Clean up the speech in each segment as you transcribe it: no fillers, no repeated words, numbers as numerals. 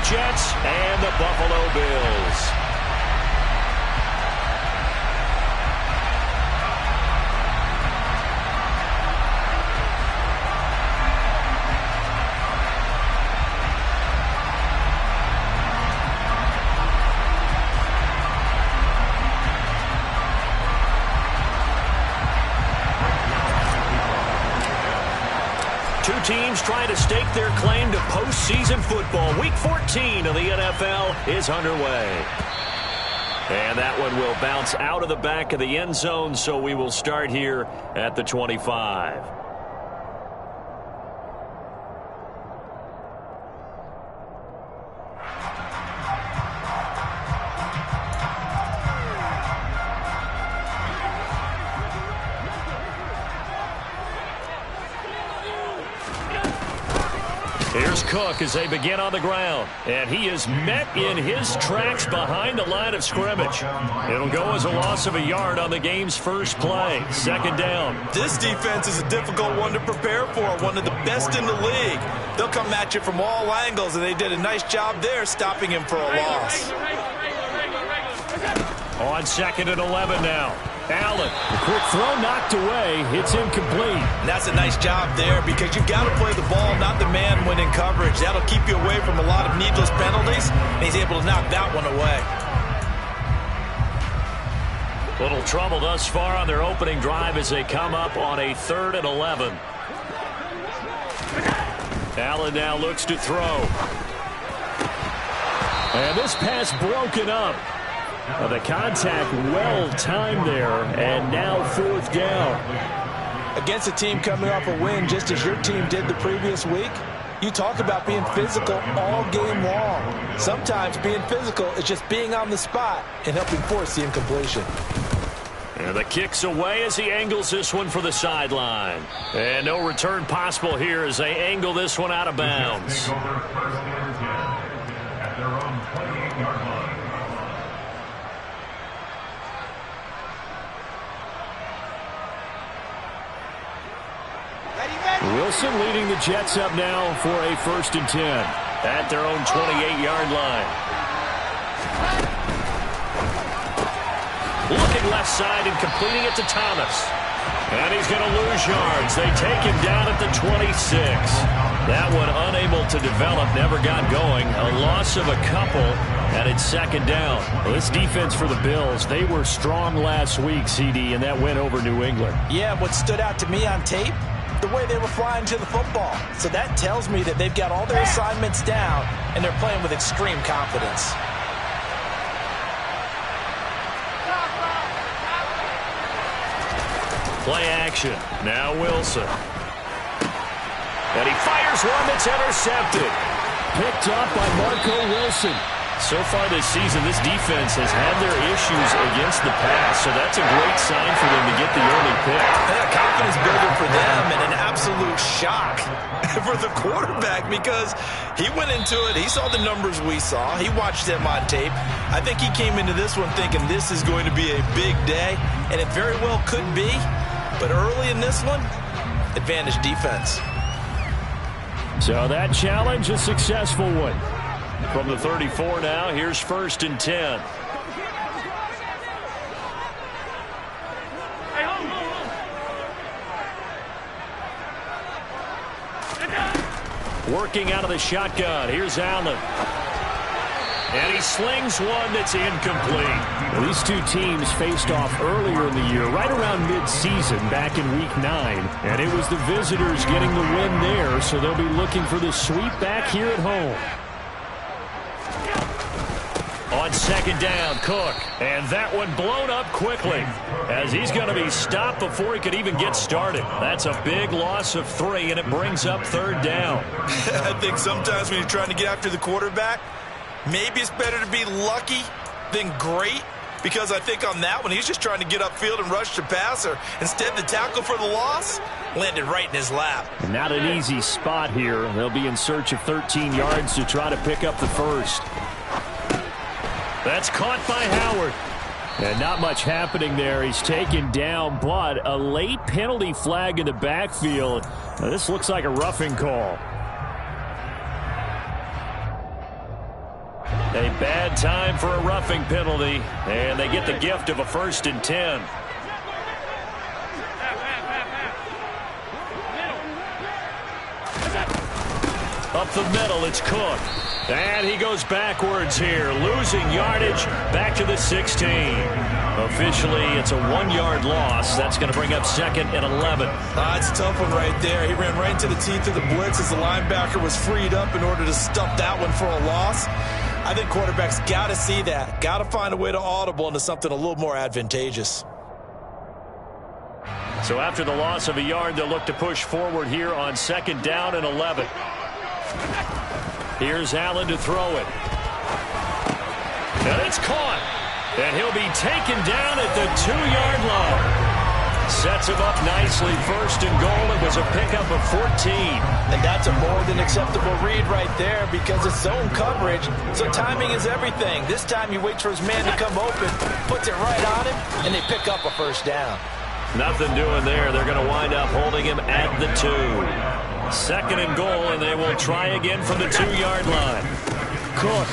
Jets and the Buffalo Bills. Two teams trying to stake their claim to postseason football. Week 14 of the NFL is underway. And that one will bounce out of the back of the end zone, so we will start here at the 25. Here's Cook as they begin on the ground. And he is met in his tracks behind the line of scrimmage. It'll go as a loss of a yard on the game's first play. Second down. This defense is a difficult one to prepare for. One of the best in the league. They'll come at you from all angles, and they did a nice job there stopping him for a loss. On 2nd and 11 now. Allen, the quick throw knocked away. It's incomplete. And that's a nice job there because you've got to play the ball, not the man when in coverage. That'll keep you away from a lot of needless penalties, and he's able to knock that one away. Little trouble thus far on their opening drive as they come up on a 3rd and 11. Allen now looks to throw. And this pass broken up. The contact well timed there, and now 4th down. Against a team coming off a win just as your team did the previous week, you talk about being physical all game long. Sometimes being physical is just being on the spot and helping force the incompletion. And the kick's away as he angles this one for the sideline. And no return possible here as they angle this one out of bounds. Wilson leading the Jets up now for a 1st and 10 at their own 28-yard line. Looking left side and completing it to Thomas. And he's going to lose yards. They take him down at the 26. That one unable to develop, never got going. A loss of a couple, and it's 2nd down. Well, this defense for the Bills, they were strong last week, CD, and that went over New England. Yeah, what stood out to me on tape, the way they were flying to the football. So that tells me that they've got all their assignments down, and they're playing with extreme confidence. Play action. Now Wilson. And he fires one that's intercepted. Picked up by Marco Wilson. So far this season, this defense has had their issues against the pass, so that's a great sign for them to get the early pick. And a confidence builder for them and an absolute shock for the quarterback because he went into it. He saw the numbers we saw. He watched them on tape. I think he came into this one thinking this is going to be a big day, and it very well could be. But early in this one, advantage defense. So that challenge, a successful one. From the 34 now, here's 1st and 10. Working out of the shotgun. Here's Allen. And he slings one that's incomplete. Well, these two teams faced off earlier in the year, right around mid-season, back in Week 9. And it was the visitors getting the win there, so they'll be looking for the sweep back here at home. On 2nd down, Cook. And that one blown up quickly as he's going to be stopped before he could even get started. That's a big loss of 3, and it brings up 3rd down. I think sometimes when you're trying to get after the quarterback, maybe it's better to be lucky than great, because I think on that one, he's just trying to get upfield and rush the passer. Instead, the tackle for the loss landed right in his lap. Not an easy spot here. They'll be in search of 13 yards to try to pick up the first. That's caught by Howard. And not much happening there. He's taken down, but a late penalty flag in the backfield. Now, this looks like a roughing call. A bad time for a roughing penalty, and they get the gift of a 1st and 10. Up the middle, it's Cook. And he goes backwards here, losing yardage back to the 16. Officially, it's a 1-yard loss. That's going to bring up 2nd and 11. It's a tough one right there. He ran right into the teeth of the blitz as the linebacker was freed up in order to stop that one for a loss. I think quarterbacks got to see that. Got to find a way to audible into something a little more advantageous. So after the loss of a yard, they'll look to push forward here on 2nd down and 11. Here's Allen to throw it. And it's caught. And he'll be taken down at the 2-yard line. Sets him up nicely. 1st and goal. It was a pickup of 14. And that's a more than acceptable read right there because it's zone coverage. So timing is everything. This time he waits for his man to come open, puts it right on him, and they pick up a 1st down. Nothing doing there. They're going to wind up holding him at the 2. 2nd and goal, and they will try again from the 2-yard line. Cook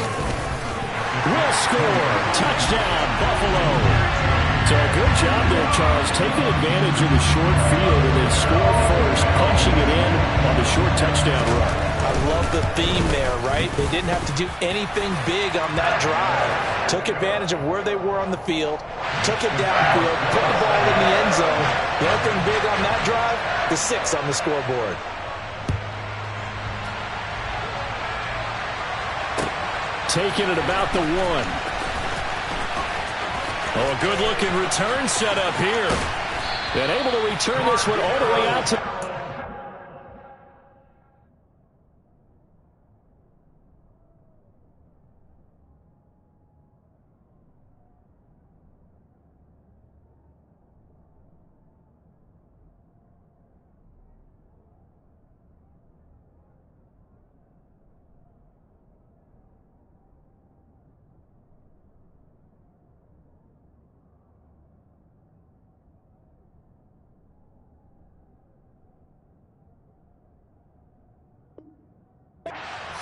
will score. Touchdown, Buffalo. So a good job there, Charles, taking advantage of the short field and then score first, punching it in on the short touchdown run. I love the theme there, right? They didn't have to do anything big on that drive. Took advantage of where they were on the field, took it downfield, put the ball in the end zone. The only thing big on that drive, the 6 on the scoreboard. Taking it about the 1. Oh, a good-looking return set up here. And able to return this one all the way out to...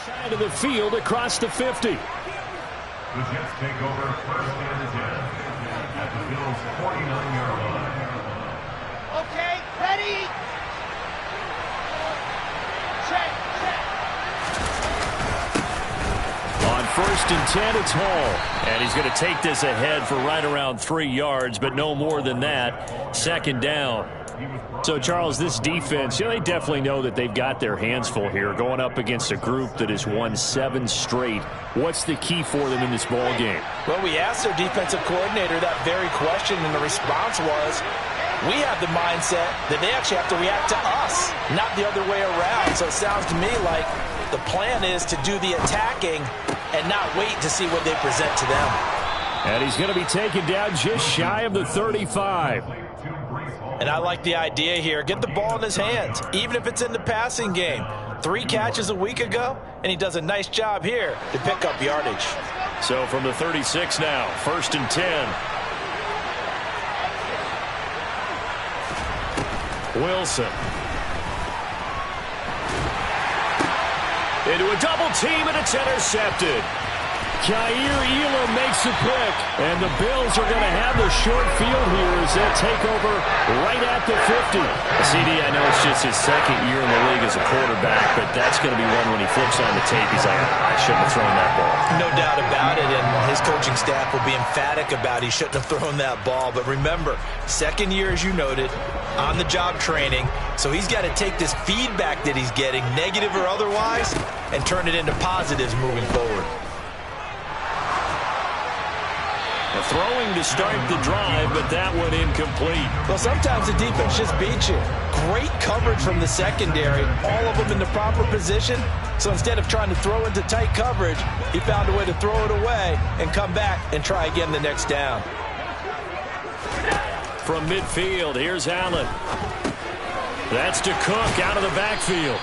Side of the field across the 50. The Jets take over 1st and 10 at the Bills' 49-yard line. Okay, ready? Check. On 1st and 10, it's Hall. And he's going to take this ahead for right around 3 yards, but no more than that. 2nd down. So, Charles, this defense, they definitely know that they've got their hands full here, going up against a group that has won 7 straight. What's the key for them in this ball game? Well, we asked their defensive coordinator that very question, and the response was, we have the mindset that they actually have to react to us, not the other way around. So it sounds to me like the plan is to do the attacking and not wait to see what they present to them. And he's going to be taken down just shy of the 35. And I like the idea here. Get the ball in his hands, even if it's in the passing game. 3 catches a week ago, and he does a nice job here to pick up yardage. So from the 36 now, 1st and 10. Wilson. Into a double team, and it's intercepted. Kaiir Elam makes the pick, and the Bills are going to have the short field here as they'll take over right at the 50. CD, I know it's just his 2nd year in the league as a quarterback, but that's going to be one when he flips on the tape. He's like, I shouldn't have thrown that ball. No doubt about it, and his coaching staff will be emphatic about he shouldn't have thrown that ball. But remember, 2nd year, as you noted, on-the-job training, so he's got to take this feedback that he's getting, negative or otherwise, and turn it into positives moving forward. Throwing to start the drive, but that one incomplete. Well, sometimes the defense just beats you. Great coverage from the secondary, all of them in the proper position. So instead of trying to throw into tight coverage, he found a way to throw it away and come back and try again the next down. From midfield, here's Allen. That's to Cook out of the backfield.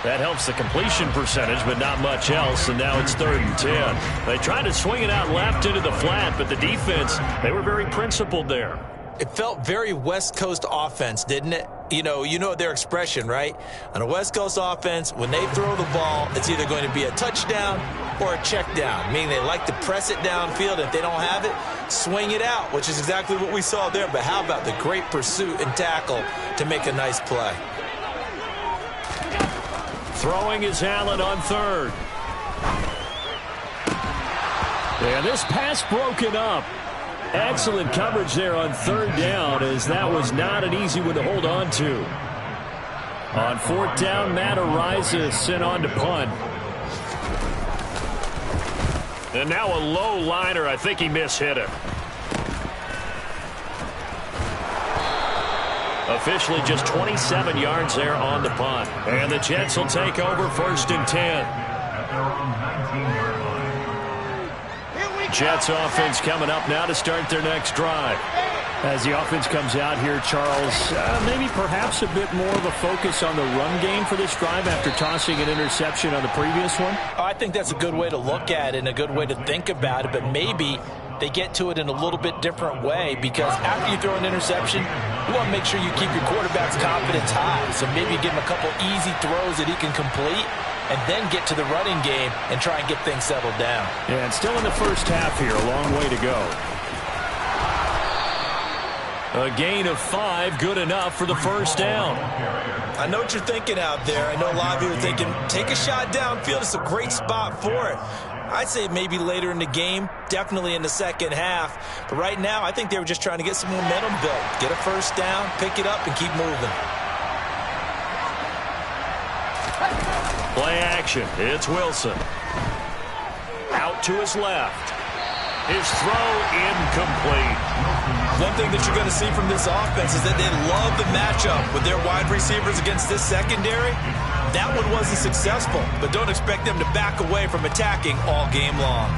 That helps the completion percentage, but not much else, and now it's 3rd and 10. They tried to swing it out left into the flat, but the defense, they were very principled there. It felt very West Coast offense, didn't it? You know their expression, right? On a West Coast offense, when they throw the ball, it's either going to be a touchdown or a check down, meaning they like to press it downfield. If they don't have it, swing it out, which is exactly what we saw there. But how about the great pursuit and tackle to make a nice play? Throwing is Allen on third. And this pass broken up. Excellent coverage there on third down, as that was not an easy one to hold on to. On fourth down, Matt Ariza sent on to punt. And now a low liner. I think he mishit it. Officially just 27 yards there on the punt. And the Jets will take over 1st and 10. Jets offense coming up now to start their next drive. As the offense comes out here, Charles, maybe perhaps a bit more of a focus on the run game for this drive after tossing an interception on the previous one? I think that's a good way to look at it and a good way to think about it, but maybe they get to it in a little bit different way, because after you throw an interception, you want to make sure you keep your quarterback's confidence high. So maybe give him a couple easy throws that he can complete, and then get to the running game and try and get things settled down. Yeah, and still in the first half here, a long way to go. A gain of 5, good enough for the first down. I know what you're thinking out there. I know a lot of you are thinking, take a shot downfield. It's a great spot for it. I'd say maybe later in the game, definitely in the second half. But right now, I think they were just trying to get some momentum built. Get a first down, pick it up, and keep moving. Play action. It's Wilson. Out to his left. His throw incomplete. One thing that you're going to see from this offense is that they love the matchup with their wide receivers against this secondary. That one wasn't successful, but don't expect them to back away from attacking all game long.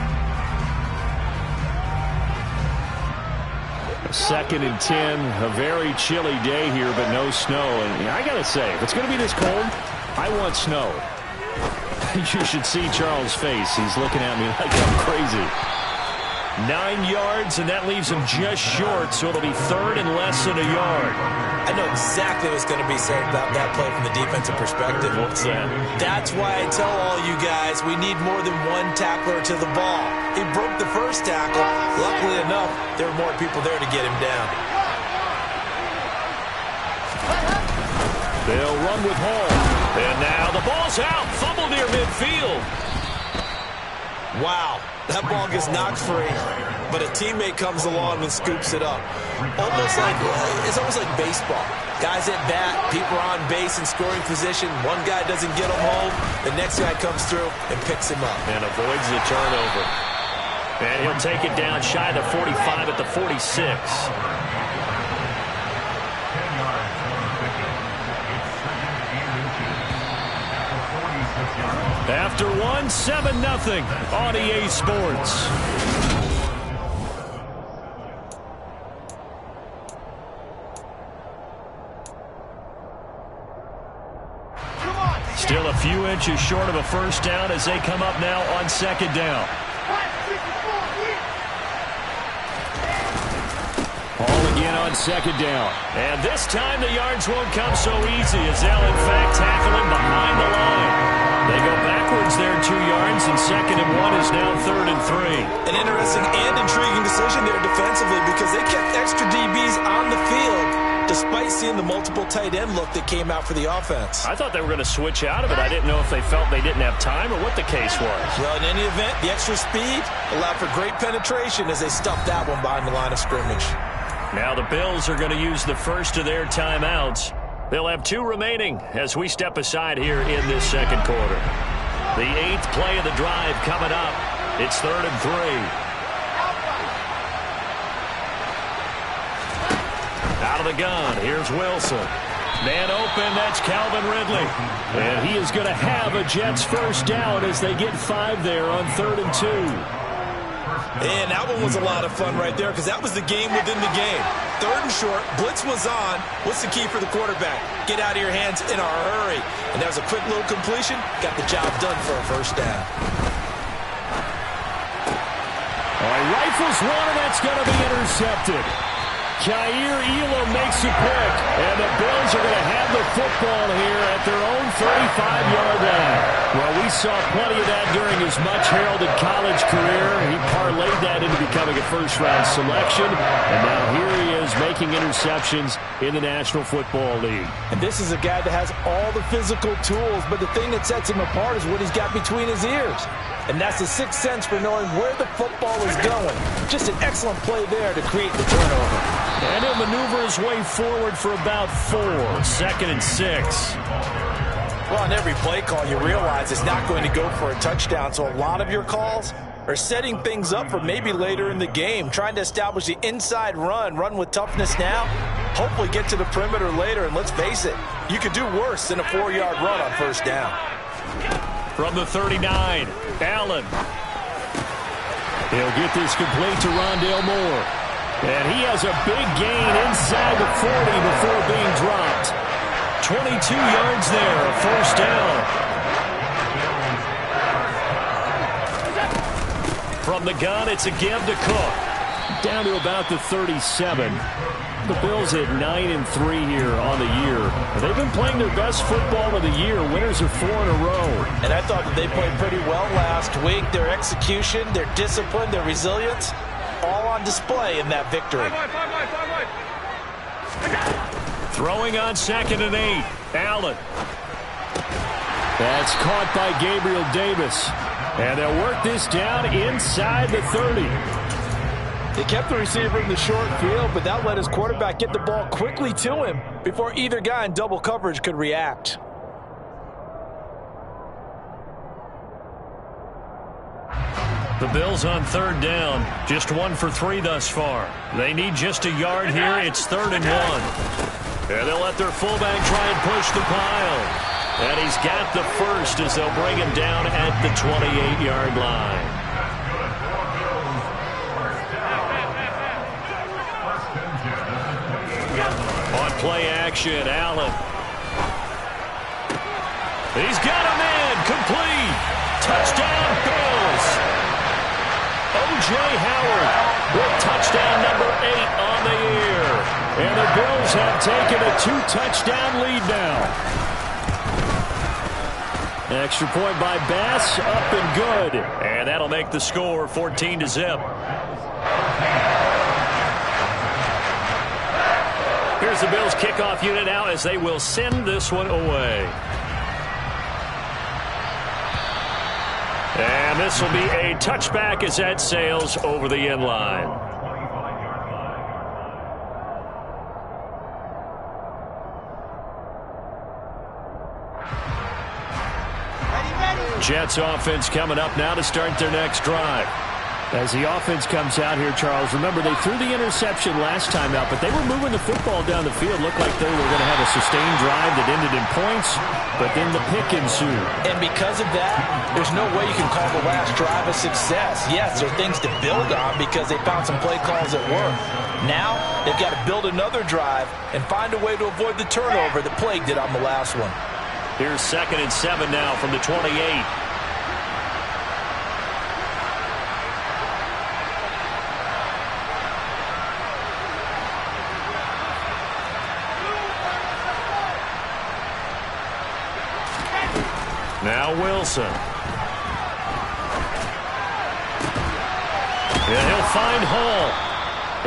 2nd and 10, a very chilly day here, but no snow. And I got to say, if it's going to be this cold, I want snow. You should see Charles' face. He's looking at me like I'm crazy. 9 yards, and that leaves him just short, so it'll be 3rd and less than a yard. I know exactly what's going to be said about that play from the defensive perspective. What's that? That's why I tell all you guys we need more than one tackler to the ball. He broke the first tackle. Luckily enough, there were more people there to get him down. They'll run with Hall. And now the ball's out. Fumble near midfield. Wow, that ball gets knocked free, but a teammate comes along and scoops it up. It's almost like baseball. Guys at bat, people are on base in scoring position. One guy doesn't get him home, the next guy comes through and picks him up. And avoids the turnover. And he'll take it down shy of the 45 at the 46. After one, 7-0 on EA Sports. Still a few inches short of a first down as they come up now on 2nd down. Ball again on 2nd down. And this time the yards won't come so easy as they'll in fact tackle him behind the line. They go backwards there 2 yards, and 2nd and 1 is now 3rd and 3. An interesting and intriguing decision there defensively, because they kept extra DBs on the field despite seeing the multiple tight end look that came out for the offense. I thought they were going to switch out of it. I didn't know if they felt they didn't have time or what the case was. Well, in any event, the extra speed allowed for great penetration as they stuffed that one behind the line of scrimmage. Now the Bills are going to use the first of their timeouts. They'll have 2 remaining as we step aside here in this second quarter. The 8th play of the drive coming up. It's 3rd and 3. Out of the gun, here's Wilson. Man open, that's Calvin Ridley. And he is going to have a Jets first down as they get 5 there on 3rd and 2. And that one was a lot of fun right there, because that was the game within the game. 3rd and short, blitz was on. What's the key for the quarterback? Get out of your hands in a hurry. And that was a quick little completion. Got the job done for a first down. All right, rifles one, and that's going to be intercepted. Jair Elam makes a pick, and the Bills are going to have the football here at their own 35-yard line. Well, we saw plenty of that during his much-heralded college career. He parlayed that into becoming a first-round selection, and now here he is making interceptions in the National Football League. And this is a guy that has all the physical tools, but the thing that sets him apart is what he's got between his ears. And that's the sixth sense for knowing where the football is going. Just an excellent play there to create the turnover. And he'll maneuver his way forward for about 4. 2nd and 6. Well, on every play call, you realize it's not going to go for a touchdown. So a lot of your calls are setting things up for maybe later in the game, trying to establish the inside run with toughness now, hopefully get to the perimeter later. And let's face it, you could do worse than a 4-yard run on first down. From the 39, Allen. He'll get this complete to Rondale Moore. And he has a big gain inside the 40 before being dropped. 22 yards there, a first down. From the gun, it's a give to Cook. Down to about the 37. The Bills at 9-3 here on the year. They've been playing their best football of the year. Winners of 4 in a row. And I thought that they played pretty well last week. Their execution, their discipline, their resilience, all on display in that victory. Throwing on 2nd and 8. Allen. That's caught by Gabriel Davis. And they'll work this down inside the 30. They kept the receiver in the short field, but that let his quarterback get the ball quickly to him before either guy in double coverage could react. The Bills on 3rd down, just 1 for 3 thus far. They need just a yard here. It's 3rd and 1. And they'll let their fullback try and push the pile. And he's got the first as they'll bring him down at the 28-yard line. On play action, Allen. He's got a man, complete. Touchdown, Bills. O.J. Howard with touchdown number 8 on the year. And the Bills have taken a 2-touchdown lead now. Extra point by Bass, up and good. And that'll make the score 14-0. Here's the Bills kickoff unit now as they will send this one away. And this will be a touchback as that sails over the end line. Jets offense coming up now to start their next drive. As the offense comes out here, Charles, remember they threw the interception last time out, but they were moving the football down the field. Looked like they were going to have a sustained drive that ended in points, but then the pick ensued. And because of that, there's no way you can call the last drive a success. Yes, there are things to build on because they found some play calls that work. Now, they've got to build another drive and find a way to avoid the turnover that plagued it on the last one. Here's 2nd and 7 now from the 28. Now Wilson. And he'll find Hall.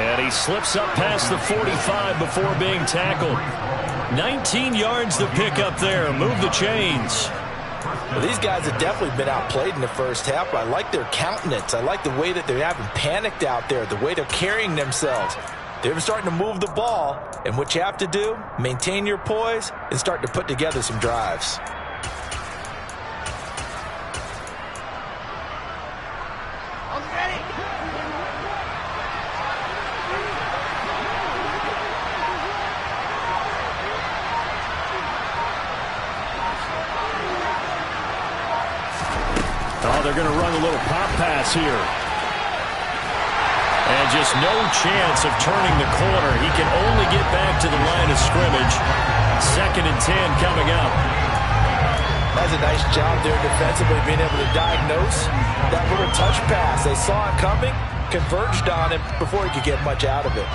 And he slips up past the 45 before being tackled. 19 yards to pick up there. Move the chains. Well, these guys have definitely been outplayed in the first half, but I like their countenance. I like the way that they haven't panicked out there, the way they're carrying themselves. They're starting to move the ball, and what you have to do, maintain your poise and start to put together some drives. They're going to run a little pop pass here. And just no chance of turning the corner. He can only get back to the line of scrimmage. 2nd and 10 coming up. That's a nice job there defensively, being able to diagnose that little touch pass. They saw it coming, converged on him before he could get much out of it.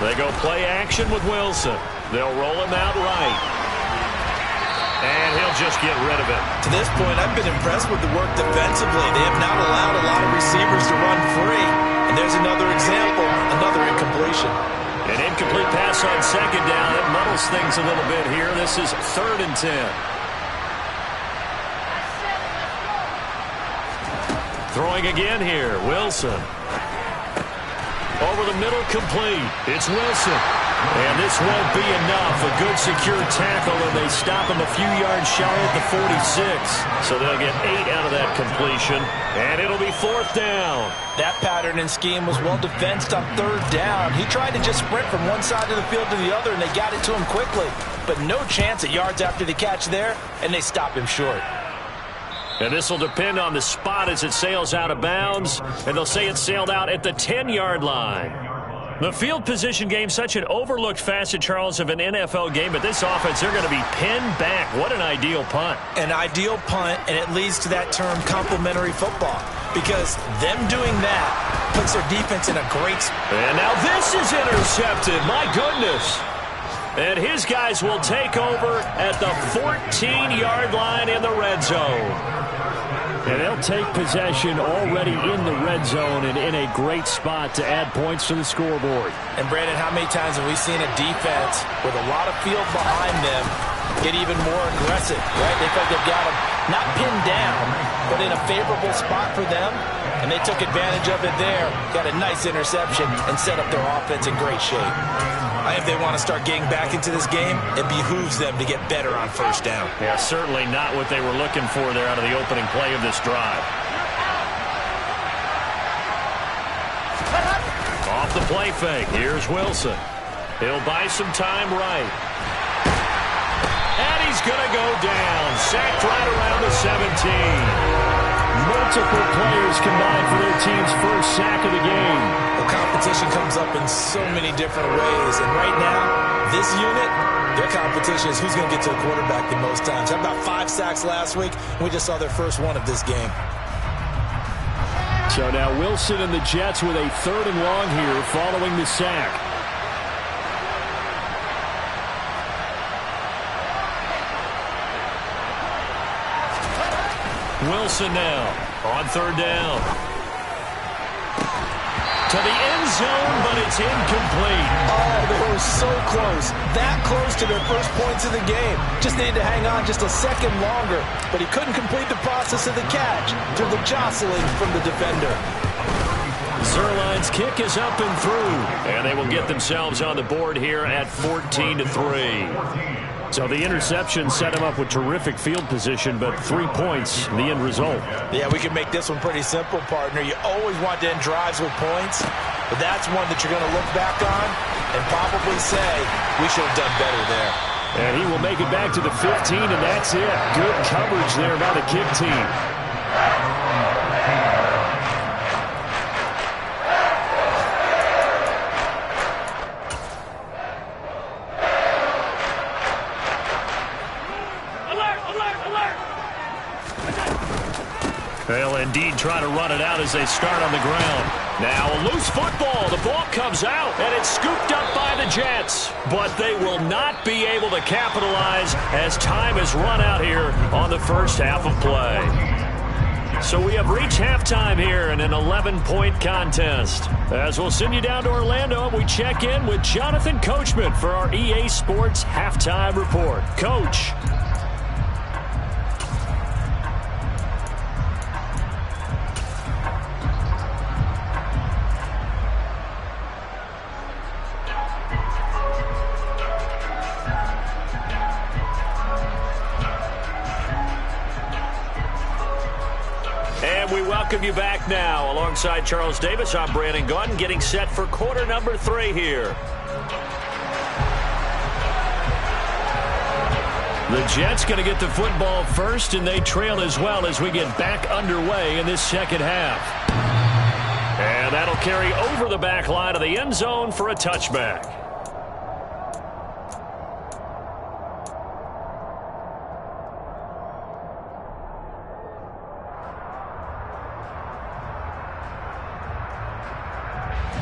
They go play action with Wilson. They'll roll him out right. And he'll just get rid of it. To this point, I've been impressed with the work defensively. They have not allowed a lot of receivers to run free. And there's another example, another incompletion. An incomplete pass on second down. It muddles things a little bit here. This is 3rd and 10. Throwing again here, Wilson. Over the middle, complete. It's Wilson. And this won't be enough. A good secure tackle, and they stop him a few yards shy at the 46. So they'll get 8 out of that completion, and it'll be 4th down. That pattern and scheme was well defensed on 3rd down. He tried to just sprint from one side of the field to the other, and they got it to him quickly. But no chance at yards after the catch there, and they stop him short. And this will depend on the spot as it sails out of bounds. And they'll say it sailed out at the 10-yard line. The field position game, such an overlooked facet, Charles, of an NFL game. But this offense, they're going to be pinned back. What an ideal punt. An ideal punt, and it leads to that term complementary football. Because them doing that puts their defense in a great spot. And now this is intercepted. My goodness. And his guys will take over at the 14-yard line in the red zone. And they'll take possession already in the red zone and in a great spot to add points to the scoreboard. And, Brandon, how many times have we seen a defense with a lot of field behind them get even more aggressive, right? They feel like they've got them not pinned down, but in a favorable spot for them, and they took advantage of it there, got a nice interception, and set up their offense in great shape. If they want to start getting back into this game, it behooves them to get better on 1st down. Yeah, certainly not what they were looking for there out of the opening play of this drive. Off the play fake, here's Wilson. He'll buy some time right. And he's going to go down. Sacked right around the 17. Multiple players combined for their team's first sack of the game. The competition comes up in so many different ways. And right now, this unit, their competition is who's going to get to the quarterback the most times. Had about 5 sacks last week, and we just saw their first one of this game. So now Wilson and the Jets with a 3rd and long here following the sack. Wilson now on 3rd down. To the end zone, but it's incomplete. Oh, they were so close. That close to their first points of the game. Just needed to hang on just a second longer. But he couldn't complete the process of the catch through the jostling from the defender. Zerline's kick is up and through. And they will get themselves on the board here at 14-3. So the interception set him up with terrific field position, but 3 points, the end result. Yeah, we can make this one pretty simple, partner. You always want to end drives with points, but that's one that you're going to look back on and probably say, we should have done better there. And he will make it back to the 15, and that's it. Good coverage there by the kick team. They'll indeed try to run it out as they start on the ground. Now a loose football. The ball comes out, and it's scooped up by the Jets. But they will not be able to capitalize as time has run out here on the first half of play. So we have reached halftime here in an 11-point contest. As we'll send you down to Orlando, we check in with Jonathan Coachman for our EA Sports Halftime Report. Coach. We welcome you back now. Alongside Charles Davis, I'm Brandon Gaudin, getting set for quarter number 3 here. The Jets going to get the football first, and they trail as well as we get back underway in this second half. And that'll carry over the back line of the end zone for a touchback.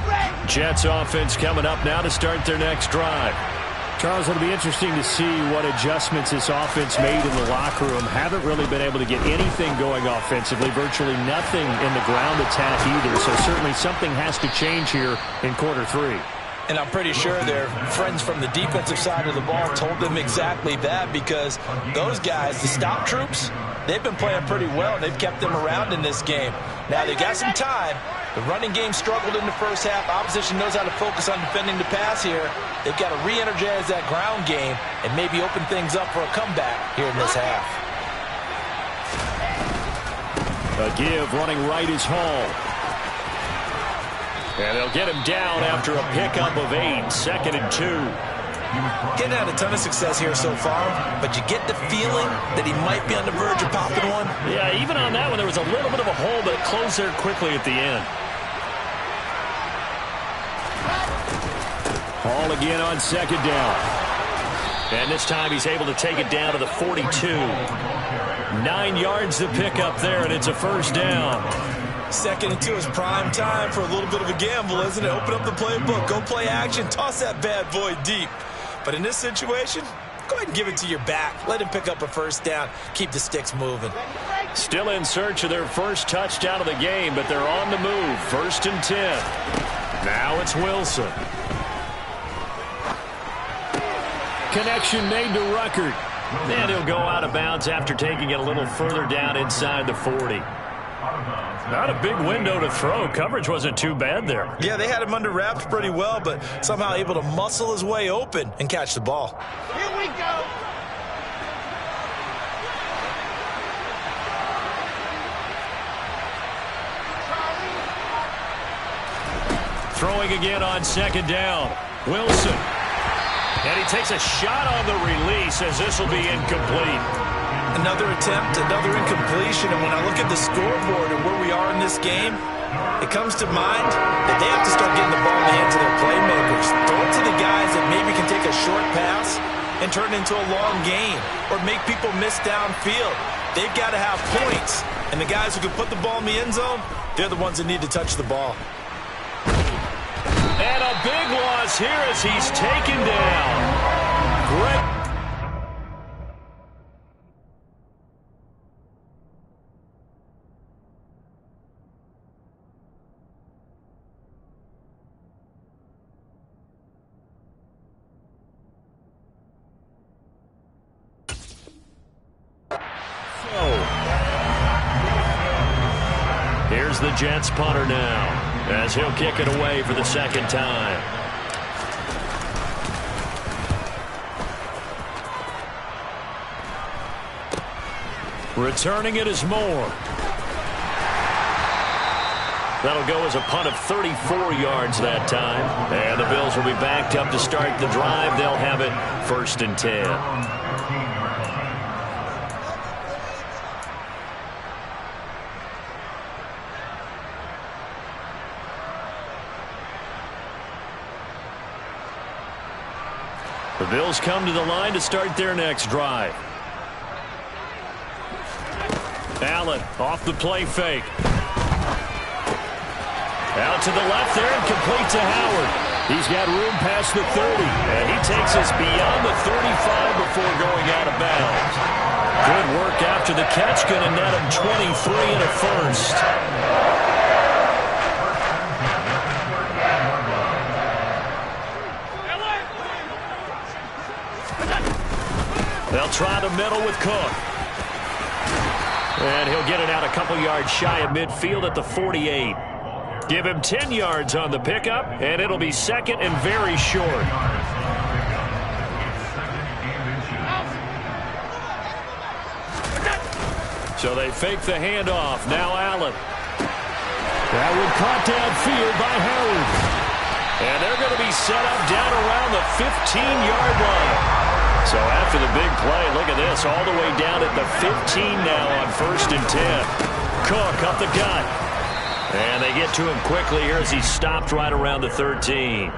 Red Jets offense coming up now to start their next drive. Charles, it'll be interesting to see what adjustments this offense made in the locker room. Haven't really been able to get anything going offensively, virtually nothing in the ground attack either. So certainly something has to change here in quarter 3. And I'm pretty sure their friends from the defensive side of the ball told them exactly that, because those guys, the stop troops, they've been playing pretty well. They've kept them around in this game. Now they got some time. The running game struggled in the first half. Opposition knows how to focus on defending the pass here. They've got to re-energize that ground game and maybe open things up for a comeback here in this half. A give running right is Hall. And they'll get him down after a pickup of 8, 2nd and 2. Getting had a ton of success here so far, but you get the feeling that he might be on the verge of popping one. Yeah, even on that one, there was a little bit of a hole, but it closed there quickly at the end. Hall again on 2nd down. And this time he's able to take it down to the 42. 9 yards to pick up there, and it's a 1st down. 2nd and 2 is prime time for a little bit of a gamble, isn't it? Open up the playbook, go play action, toss that bad boy deep. But in this situation, go ahead and give it to your back. Let him pick up a 1st down. Keep the sticks moving. Still in search of their first touchdown of the game, but they're on the move. 1st and 10. Now it's Wilson. Connection made to Ruckert. And he'll go out of bounds after taking it a little further down inside the 40. Not a big window to throw. Coverage wasn't too bad there. Yeah, they had him under wraps pretty well, but somehow able to muscle his way open and catch the ball. Here we go. Throwing again on 2nd down. Wilson. And he takes a shot on the release as this will be incomplete. Another attempt, another incompletion, and when I look at the scoreboard and where we are in this game, it comes to mind that they have to start getting the ball in the hands of their playmakers. Throw it to the guys that maybe can take a short pass and turn it into a long gain or make people miss downfield. They've got to have points, and the guys who can put the ball in the end zone, they're the ones that need to touch the ball. And a big loss here as he's taken down. Great. Here's the Jets punter now, as he'll kick it away for the 2nd time. Returning it is Moore. That'll go as a punt of 34 yards that time. And the Bills will be backed up to start the drive. They'll have it 1st and 10. The Bills come to the line to start their next drive. Allen off the play fake. Out to the left there and complete to Howard. He's got room past the 30, and he takes us beyond the 35 before going out of bounds. Good work after the catch, going to net him 23 and a 1st. They'll try the middle with Cook. And he'll get it out a couple yards shy of midfield at the 48. Give him 10 yards on the pickup, and it'll be 2nd and very short. So they fake the handoff. Now Allen. That one caught downfield by Howard. And they're going to be set up down around the 15-yard line. So after the big play, look at this, all the way down at the 15 now on 1st and 10. Cook up the gut. And they get to him quickly here as he's stopped right around the 13.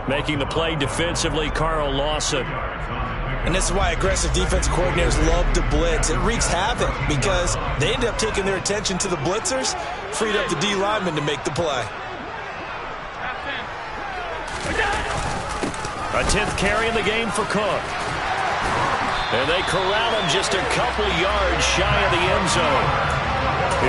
Making the play defensively, Carl Lawson. And this is why aggressive defensive coordinators love to blitz. It wreaks havoc because they end up taking their attention to the blitzers, freed up the D lineman to make the play. A 10th carry in the game for Cook. And they corral him just a couple yards shy of the end zone.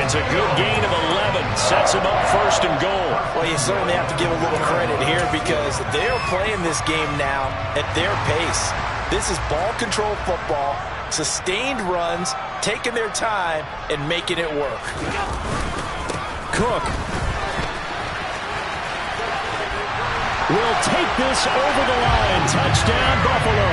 It's a good gain of 11. Sets him up first and goal. Well, you certainly have to give a little credit here because they're playing this game now at their pace. This is ball control football, sustained runs, taking their time, and making it work. Cook will take this over the line. Touchdown, Buffalo.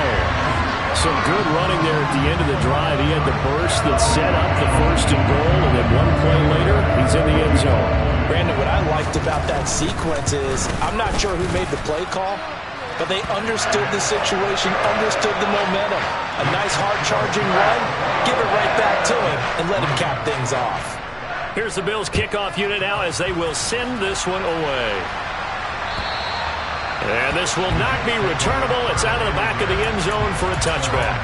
Some good running there at the end of the drive. He had the burst that set up the first and goal, and then one play later, he's in the end zone. Brandon, what I liked about that sequence is I'm not sure who made the play call, but they understood the situation, understood the momentum. A nice hard-charging run, give it right back to him, and let him cap things off. Here's the Bills kickoff unit now as they will send this one away. And this will not be returnable. It's out of the back of the end zone for a touchback.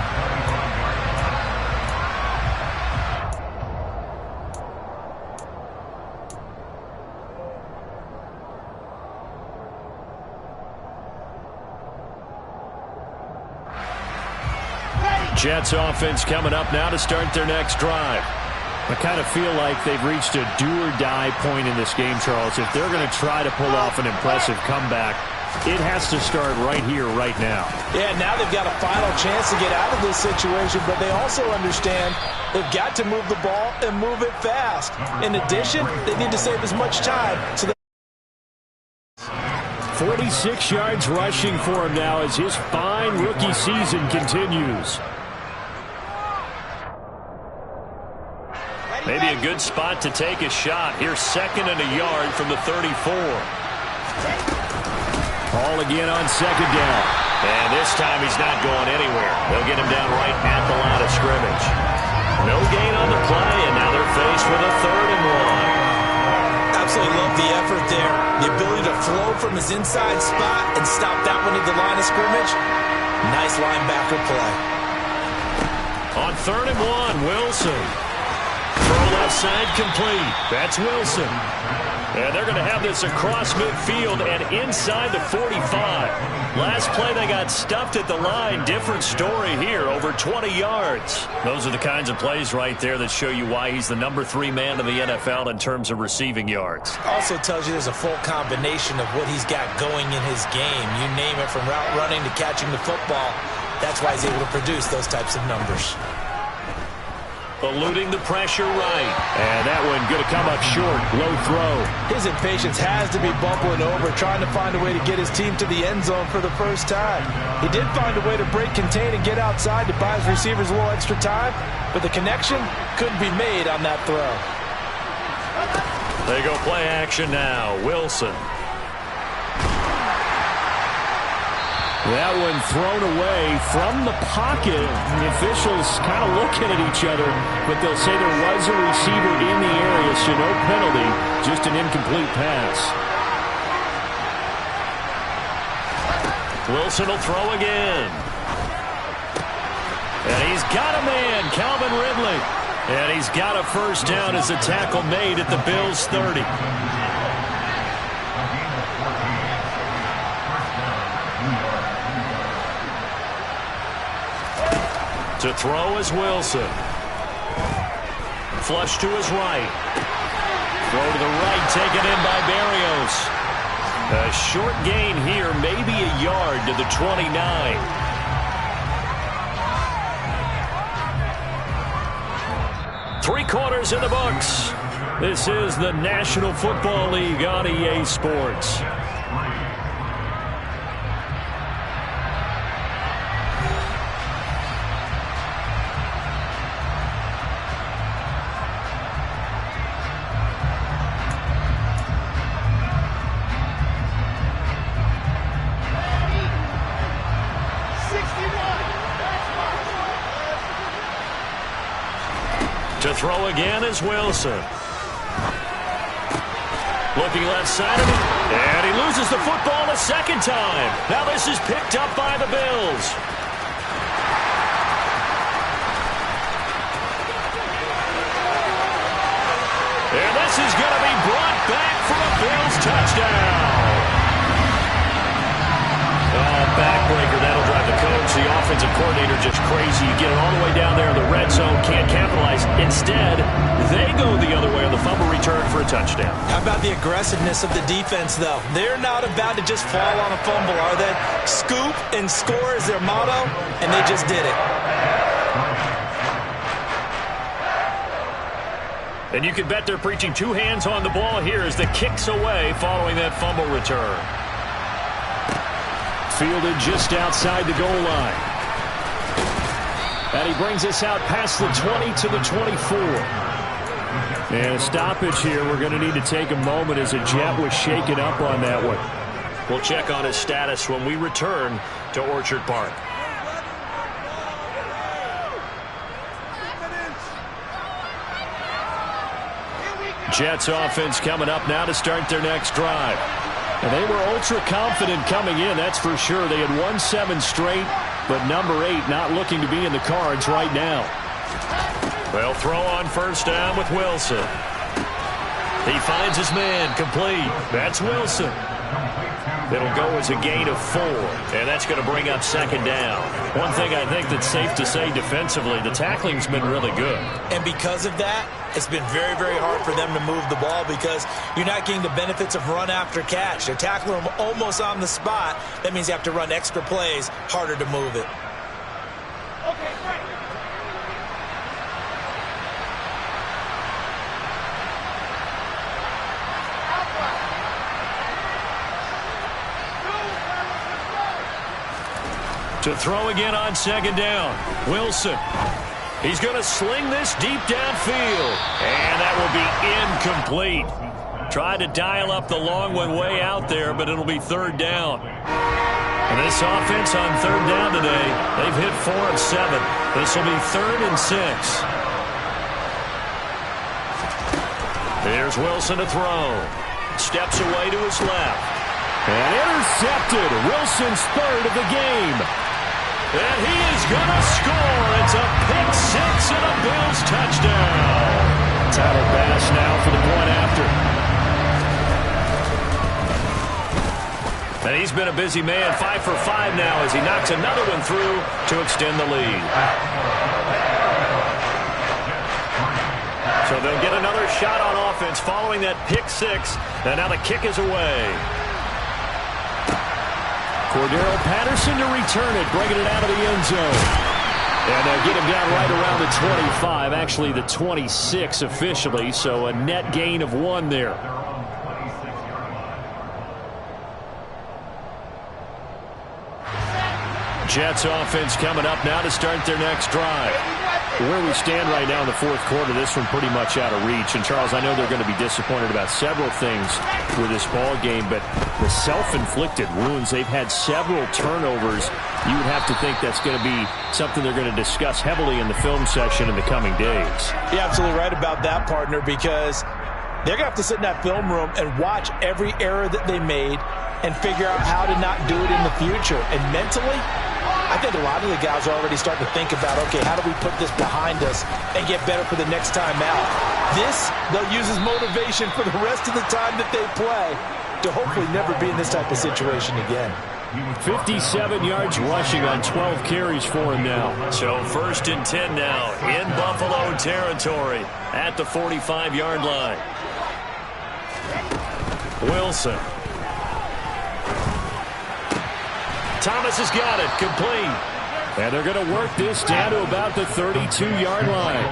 Jets offense coming up now to start their next drive. I kind of feel like they've reached a do-or-die point in this game, Charles. If they're going to try to pull off an impressive comeback, it has to start right here, right now. Yeah, now they've got a final chance to get out of this situation, but they also understand they've got to move the ball and move it fast. In addition, they need to save as much time. So 46 yards rushing for him now as his fine rookie season continues. Maybe a good spot to take a shot. Here's 2nd and a yard from the 34. Ball again on 2nd down. And this time he's not going anywhere. They'll get him down right at the line of scrimmage. No gain on the play, and now they're faced with a 3rd and 1. Absolutely love the effort there. The ability to flow from his inside spot and stop that one at the line of scrimmage. Nice linebacker play. On 3rd and 1, Wilson. Throw left side complete. That's Wilson. And they're going to have this across midfield and inside the 45. Last play they got stuffed at the line. Different story here, over 20 yards. Those are the kinds of plays right there that show you why he's the number 3 man in the NFL in terms of receiving yards. Also tells you there's a full combination of what he's got going in his game. You name it, from route running to catching the football. That's why he's able to produce those types of numbers. Eluding the pressure right. And that one going to come up short. Low throw. His impatience has to be bubbling over, trying to find a way to get his team to the end zone for the first time. He did find a way to break, contain, and get outside to buy his receivers a little extra time, but the connection couldn't be made on that throw. They go play action now. Wilson. That one thrown away from the pocket. The officials kind of looking at each other, but they'll say there was a receiver in the area, so no penalty, just an incomplete pass. Wilson will throw again. And he's got a man, Calvin Ridley. And he's got a first down as a tackle made at the Bills' 30. To throw is Wilson. Flush to his right. Throw to the right, taken in by Berrios. A short gain here, maybe a yard to the 29. Three quarters in the books. This is the National Football League on EA Sports. To throw again is Wilson. Looking left side of it, and he loses the football a second time. Now this is picked up by the Bills. And this is going to be brought back for a Bills touchdown. A Backbreaker, that'll drive the coach, the offensive coordinator, just crazy. You get it all the way down there in the red zone, can't capitalize. Instead, they go the other way on the fumble return for a touchdown. How about the aggressiveness of the defense, though? They're not about to just fall on a fumble, are they? Scoop and score is their motto, and they just did it. And you can bet they're preaching two hands on the ball here as the kick's away following that fumble return. Fielded just outside the goal line. And he brings us out past the 20 to the 24. And a stoppage here. We're going to need to take a moment as a Jet was shaken up on that one. We'll check on his status when we return to Orchard Park. Jets offense coming up now to start their next drive. And they were ultra confident coming in, that's for sure. They had won 7 straight, but number 8 not looking to be in the cards right now. They'll throw on first down with Wilson. He finds his man, complete. That's Wilson. It'll go as a gain of 4, and that's going to bring up second down. One thing I think that's safe to say defensively, the tackling's been really good. And because of that, it's been very, very hard for them to move the ball because you're not getting the benefits of run after catch. They're tackling them almost on the spot. That means you have to run extra plays, harder to move it. Okay, great. To throw again on second down. Wilson. He's going to sling this deep downfield. And that will be incomplete. Tried to dial up the long one way out there, but it'll be third down. And this offense on third down today, they've hit 4 of 7. This will be 3rd and 6. Here's Wilson to throw. Steps away to his left. And intercepted. Wilson's 3rd of the game. And he is going to score. It's a pick-6 and a Bills touchdown. Tyler Bass now for the point after. And he's been a busy man, 5 for 5 now as he knocks another one through to extend the lead. So they'll get another shot on offense following that pick-6. And now the kick is away. Cordero Patterson to return it, bringing it out of the end zone. And they'll get him down right around the 25, actually the 26 officially, so a net gain of 1 there. Jets offense coming up now to start their next drive. Where we stand right now in the 4th quarter, this one pretty much out of reach. And, Charles, I know they're going to be disappointed about several things with this ball game, but the self-inflicted wounds, they've had several turnovers. You would have to think that's going to be something they're going to discuss heavily in the film session in the coming days. You're absolutely right about that, partner, because they're going to have to sit in that film room and watch every error that they made and figure out how to not do it in the future. And mentally, I think a lot of the guys are already starting to think about, okay, how do we put this behind us and get better for the next time out? This, they'll use as motivation for the rest of the time that they play to hopefully never be in this type of situation again. 57 yards rushing on 12 carries for him now. So 1st and 10 now in Buffalo territory at the 45-yard line. Wilson. Thomas has got it, complete. And they're going to work this down to about the 32-yard line.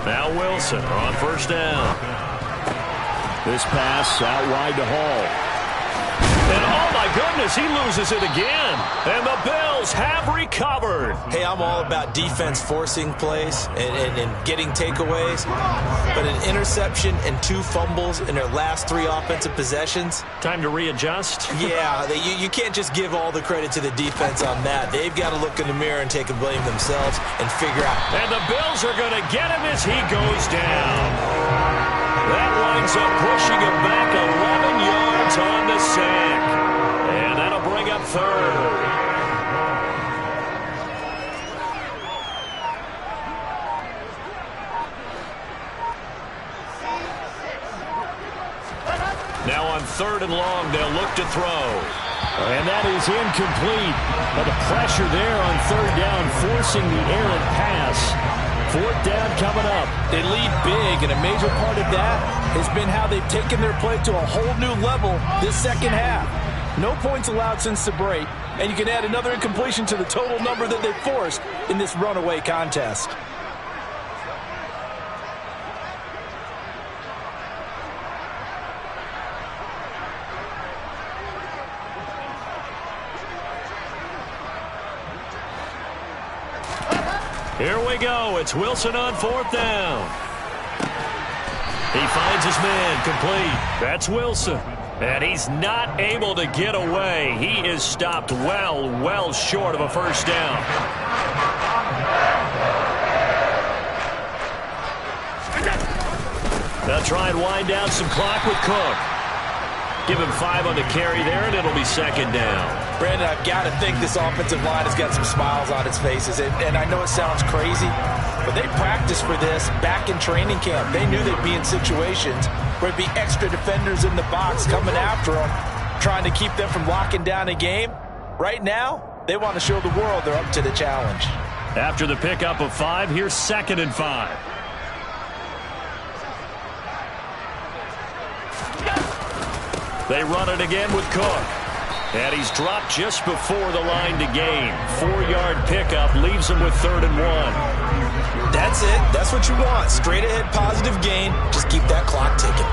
Now Wilson on first down. This pass out wide to Hall. And oh my goodness, he loses it again. And the Bills have recovered. Hey, I'm all about defense forcing plays and getting takeaways. But an interception and 2 fumbles in their last 3 offensive possessions. Time to readjust. Yeah, you can't just give all the credit to the defense on that. They've got to look in the mirror and take a blame themselves and figure out. And the Bills are going to get him as he goes down. That winds up pushing him back 11 yards on the sack. And that'll bring up 3rd. Now on 3rd and long, they'll look to throw. And that is incomplete. But the pressure there on 3rd down, forcing the errant pass. 4th down coming up. They lead big, and a major part of that has been how they've taken their play to a whole new level this second half. No points allowed since the break, and you can add another incompletion to the total number that they've forced in this runaway contest. Here we go. It's Wilson on 4th down. He finds his man, complete. That's Wilson. And he's not able to get away. He is stopped well short of a 1st down. They'll try and wind down some clock with Cook. Give him 5 on the carry there, and it'll be 2nd down. Brandon, I've got to think this offensive line has got some smiles on its faces. And I know it sounds crazy, but they practiced for this back in training camp. They knew they'd be in situations where there'd be extra defenders in the box coming after them, trying to keep them from locking down a game. Right now, they want to show the world they're up to the challenge. After the pickup of 5, here's 2nd and 5. They run it again with Cook. And he's dropped just before the line to gain. 4-yard pickup leaves him with 3rd and 1. That's it. That's what you want. Straight ahead positive gain. Just keep that clock ticking.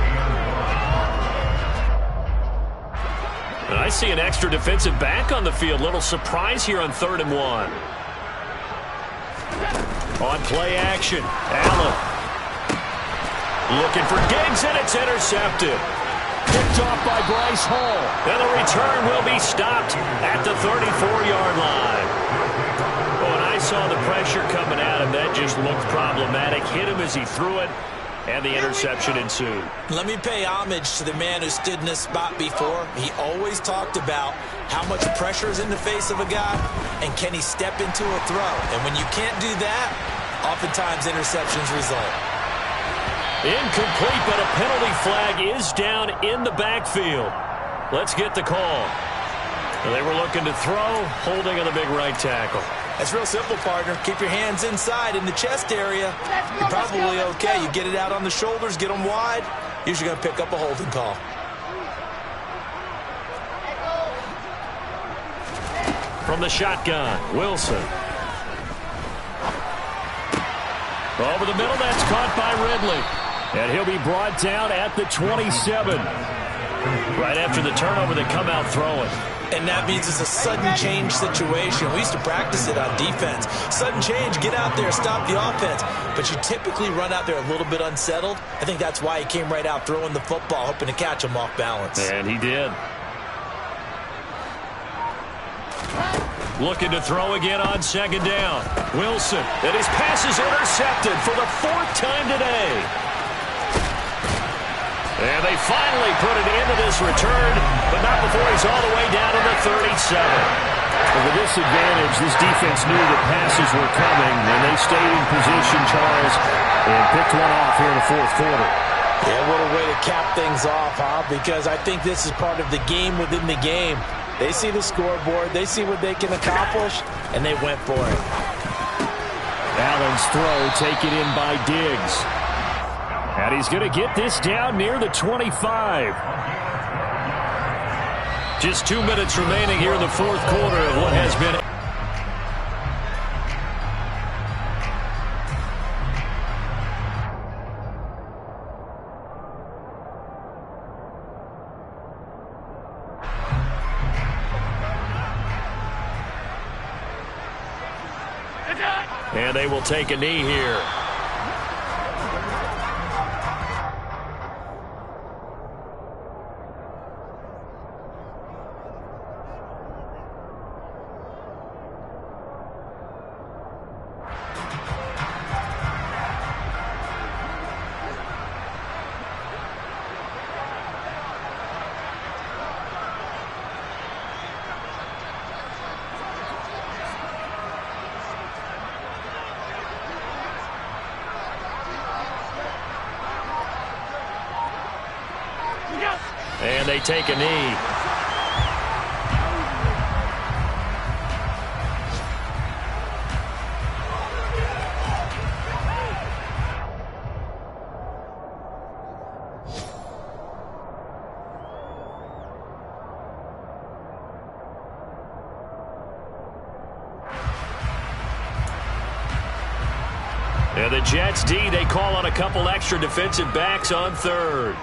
And I see an extra defensive back on the field. Little surprise here on 3rd and 1. On play action, Allen. Looking for Diggs, and it's intercepted. Picked off by Bryce Hall. And the return will be stopped at the 34-yard line. When I saw the pressure coming at him, that just looked problematic. Hit him as he threw it, and the interception ensued. Let me pay homage to the man who stood in this spot before. He always talked about how much pressure is in the face of a guy, and can he step into a throw. And when you can't do that, oftentimes interceptions result. Incomplete, but a penalty flag is down in the backfield. Let's get the call. They were looking to throw, holding on the big right tackle. That's real simple, partner. Keep your hands inside in the chest area. You're probably okay. You get it out on the shoulders, get them wide. Usually going to pick up a holding call. From the shotgun, Wilson. Over the middle, that's caught by Ridley. And he'll be brought down at the 27. Right after the turnover, they come out throwing. And that means it's a sudden change situation. We used to practice it on defense. Sudden change, get out there, stop the offense. But you typically run out there a little bit unsettled. I think that's why he came right out throwing the football, hoping to catch him off balance. And he did. Looking to throw again on 2nd down. Wilson, and his pass is intercepted for the 4th time today. And they finally put it into this return, but not before he's all the way down to the 37. With this advantage, this defense knew that passes were coming, and they stayed in position, Charles, and picked one off here in the 4th quarter. Yeah, what a way to cap things off, huh? Because I think this is part of the game within the game. They see the scoreboard, they see what they can accomplish, and they went for it. Allen's throw taken in by Diggs. And he's going to get this down near the 25. Just 2 minutes remaining here in the 4th quarter of what has been. And they will take a knee here. And they take a knee. And the Jets D, they call on a couple extra defensive backs on third.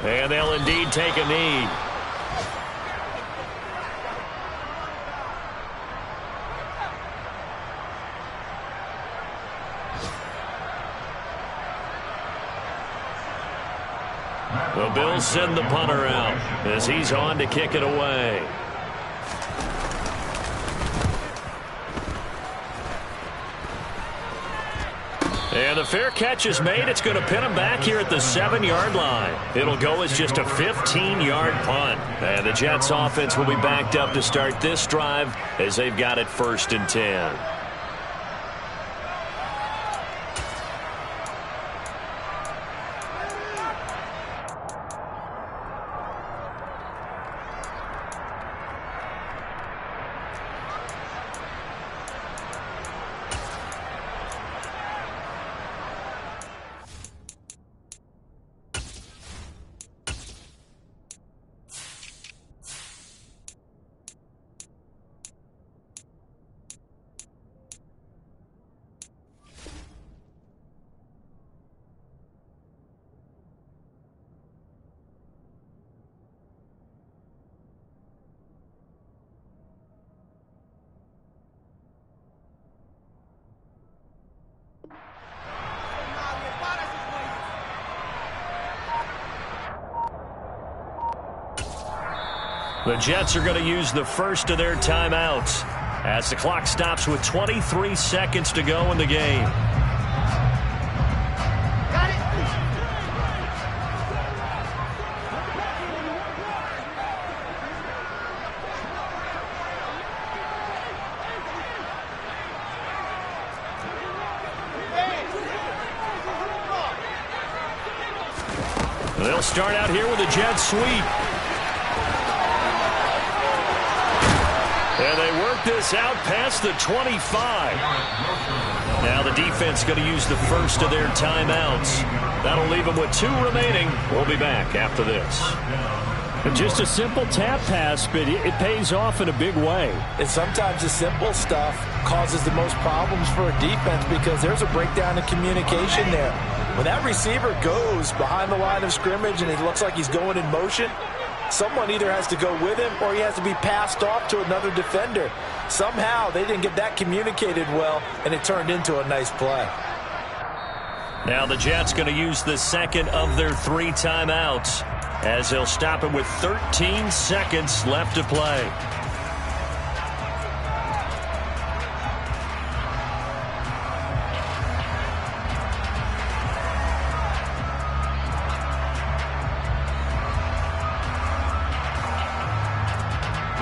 And they'll indeed take a knee. The Bills send the punter out as he's on to kick it away. And the fair catch is made. It's going to pin him back here at the 7-yard line. It'll go as just a 15-yard punt. And the Jets offense will be backed up to start this drive as they've got it 1st and 10. The Jets are going to use the first of their timeouts as the clock stops with 23 seconds to go in the game. Got it. They'll start out here with a jet sweep. And they work this out past the 25. Now the defense going to use the first of their timeouts. That'll leave them with 2 remaining. We'll be back after this. Just a simple tap pass, but it pays off in a big way. And sometimes the simple stuff causes the most problems for a defense because there's a breakdown in communication there. When that receiver goes behind the line of scrimmage and it looks like he's going in motion, someone either has to go with him or he has to be passed off to another defender. Somehow they didn't get that communicated well, and it turned into a nice play. Now the Jets going to use the second of their 3 timeouts as they'll stop it with 13 seconds left to play.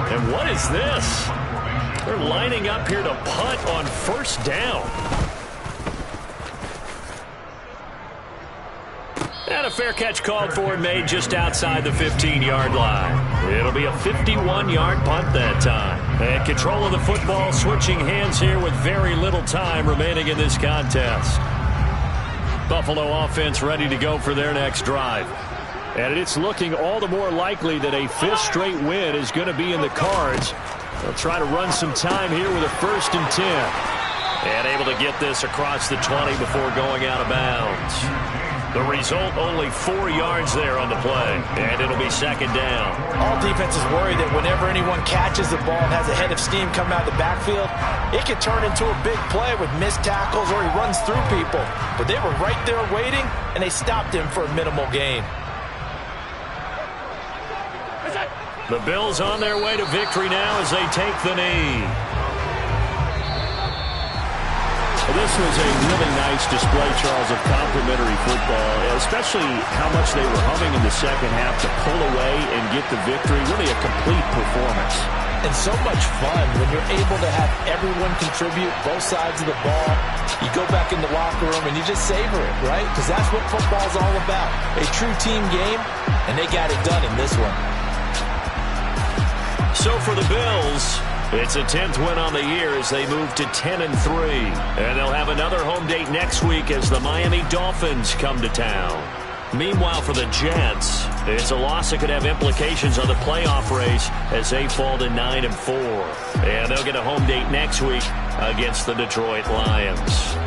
And what is this? They're lining up here to punt on 1st down. And a fair catch called for and made just outside the 15-yard line. It'll be a 51-yard punt that time. And control of the football switching hands here with very little time remaining in this contest. Buffalo offense ready to go for their next drive. And it's looking all the more likely that a 5th straight win is going to be in the cards. They'll try to run some time here with a 1st and 10. And able to get this across the 20 before going out of bounds. The result, only 4 yards there on the play. And it'll be 2nd down. All defenses worry that whenever anyone catches the ball and has a head of steam coming out of the backfield, it could turn into a big play with missed tackles or he runs through people. But they were right there waiting, and they stopped him for a minimal gain. The Bills on their way to victory now as they take the knee. This was a really nice display, Charles, of complimentary football, especially how much they were humming in the second half to pull away and get the victory. Really a complete performance. And so much fun when you're able to have everyone contribute, both sides of the ball. You go back in the locker room and you just savor it, right? Because that's what football's all about. A true team game, and they got it done in this one. So for the Bills, it's a 10th win on the year as they move to 10-3. And they'll have another home date next week as the Miami Dolphins come to town. Meanwhile, for the Jets, it's a loss that could have implications on the playoff race as they fall to 9-4. And they'll get a home date next week against the Detroit Lions.